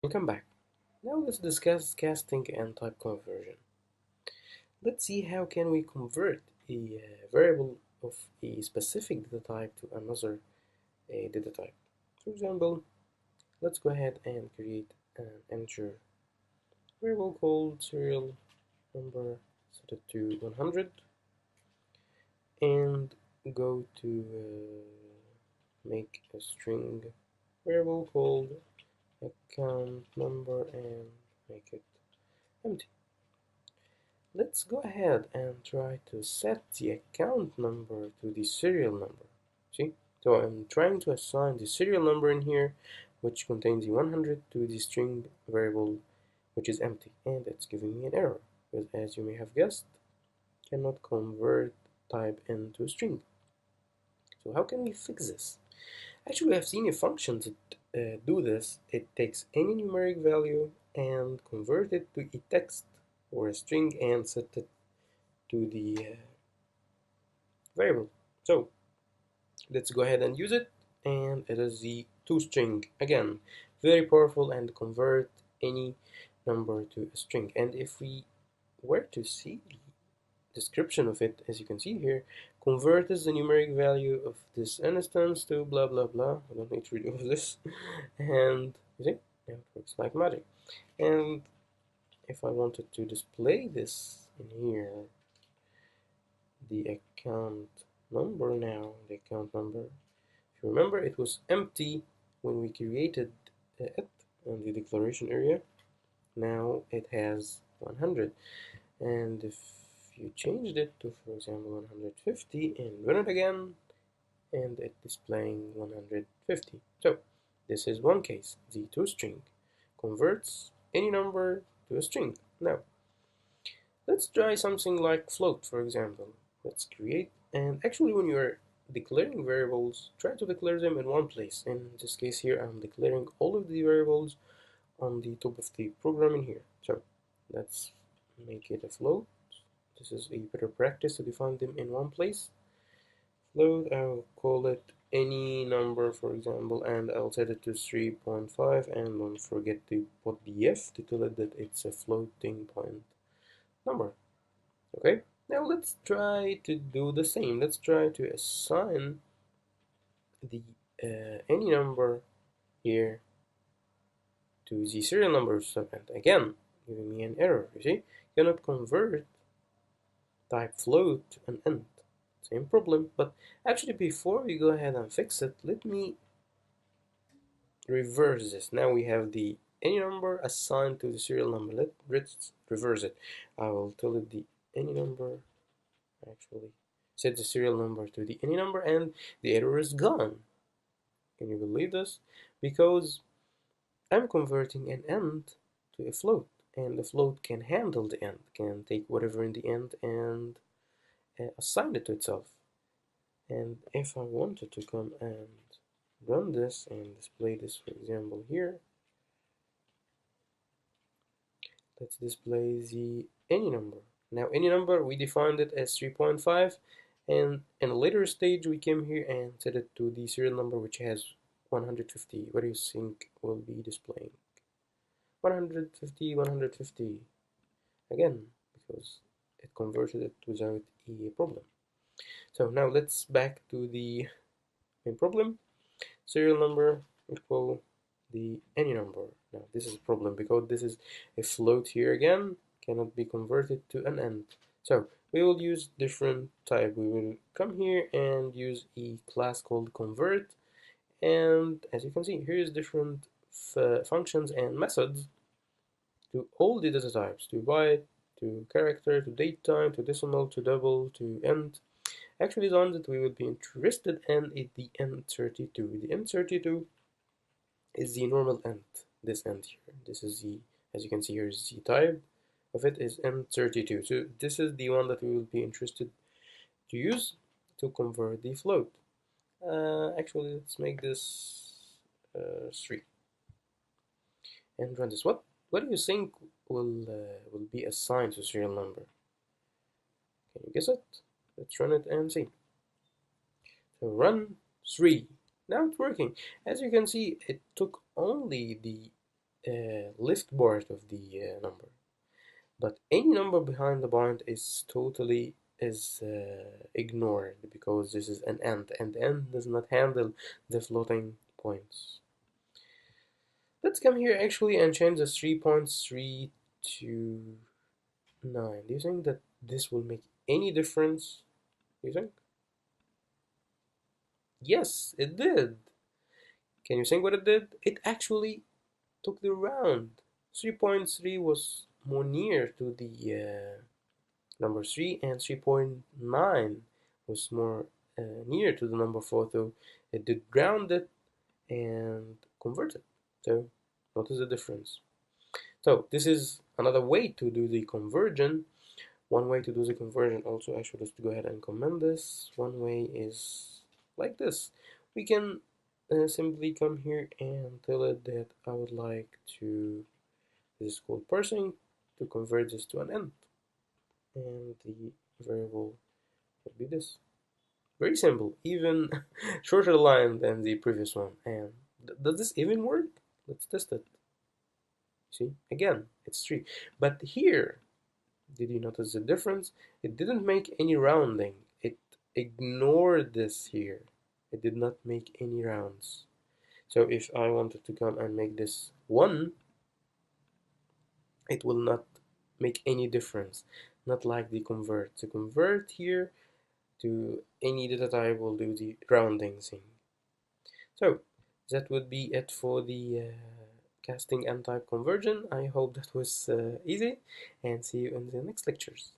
Welcome back. Now let's discuss casting and type conversion. Let's see how can we convert a variable of a specific data type to another data type. For example, let's go ahead and create an integer variable called serial number, set it to 100, and go to make a string variable called account number and make it empty. Let's go ahead and try to set the account number to the serial number. See? So I'm trying to assign the serial number in here, which contains the 100, to the string variable, which is empty, and it's giving me an error, because as you may have guessed, cannot convert type into a string. So how can we fix this? Actually, I've seen a function that do this. It takes any numeric value and convert it to a text or a string and set it to the variable. So let's go ahead and use it, and it is the toString again, very powerful and convert any number to a string. And if we were to see the description of it, as you can see here, converts the numeric value of this instance to blah blah blah. I don't need to read all of this. And you see, it works like magic. And if I wanted to display this in here, the account number now, the account number, if you remember, it was empty when we created it in the declaration area. Now it has 100, and if you changed it to, for example, 150 and run it again, and it's displaying 150. So this is one case. The toString converts any number to a string. Now let's try something like float, for example. Let's create, and actually when you're declaring variables, try to declare them in one place. In this case here, I'm declaring all of the variables on the top of the program in here. So let's make it a float. This is a better practice to define them in one place. Float, I'll call it any number, for example, and I'll set it to 3.5, and don't forget to put the F to tell it that it's a floating point number. Okay, now let's try to do the same. Let's try to assign the any number here to the serial number sub, and again giving me an error. You see, cannot convert type float to an int. Same problem, but actually before we go ahead and fix it, let me reverse this. Now we have the any number assigned to the serial number. Let's reverse it. I will tell it the any number, actually set the serial number to the any number, and the error is gone. Can you believe this? Because I'm converting an int to a float, and the float can handle the int, can take whatever in the int and assign it to itself. And if I wanted to come and run this and display this, for example, here, let's display the any number. Now any number, we defined it as 3.5, and in a later stage we came here and set it to the serial number, which has 150. What do you think will be displaying? 150, 150 again, because it converted it without a problem. So now let's back to the main problem. Serial number equal the any number. Now this is a problem because this is a float here again, cannot be converted to an int. So we will use different type. We will come here and use a class called convert, and as you can see, here is different functions and methods to all the data types, to byte, to character, to datetime, to decimal, to double, to int. Actually, the one that we will be interested in is the int32. The int32 is the normal int, this int here. This is the, as you can see here, is the type of it is int32. So this is the one that we will be interested to use to convert the float. Actually, let's make this 3 and run this. What do you think will be assigned to serial number? Can you guess it? Let's run it and see. So run 3. Now it's working. As you can see, it took only the left part of the number. But any number behind the point is totally is ignored because this is an AND, and AND does not handle the floating points. Let's come here actually and change the 3.3 to 9. Do you think that this will make any difference? Do you think? Yes, it did. Can you think what it did? It actually took the round. 3.3 was more near to the number 3, and 3.9 was more near to the number 4, so it did round it and convert it. So notice the difference. So this is another way to do the conversion. One way to do the conversion also, actually, let's go ahead and comment this. One way is like this. We can simply come here and tell it that I would like to, this is called parsing, to convert this to an int. And the variable would be this. Very simple, even shorter line than the previous one. And does this even work? Let's test it. See, again, it's 3. But here, did you notice the difference? It didn't make any rounding. It ignored this here. It did not make any rounds. So if I wanted to come and make this 1, it will not make any difference. Not like the convert. The convert here to any data type will do the rounding thing. So that would be it for the casting and type conversion. I hope that was easy, and see you in the next lectures.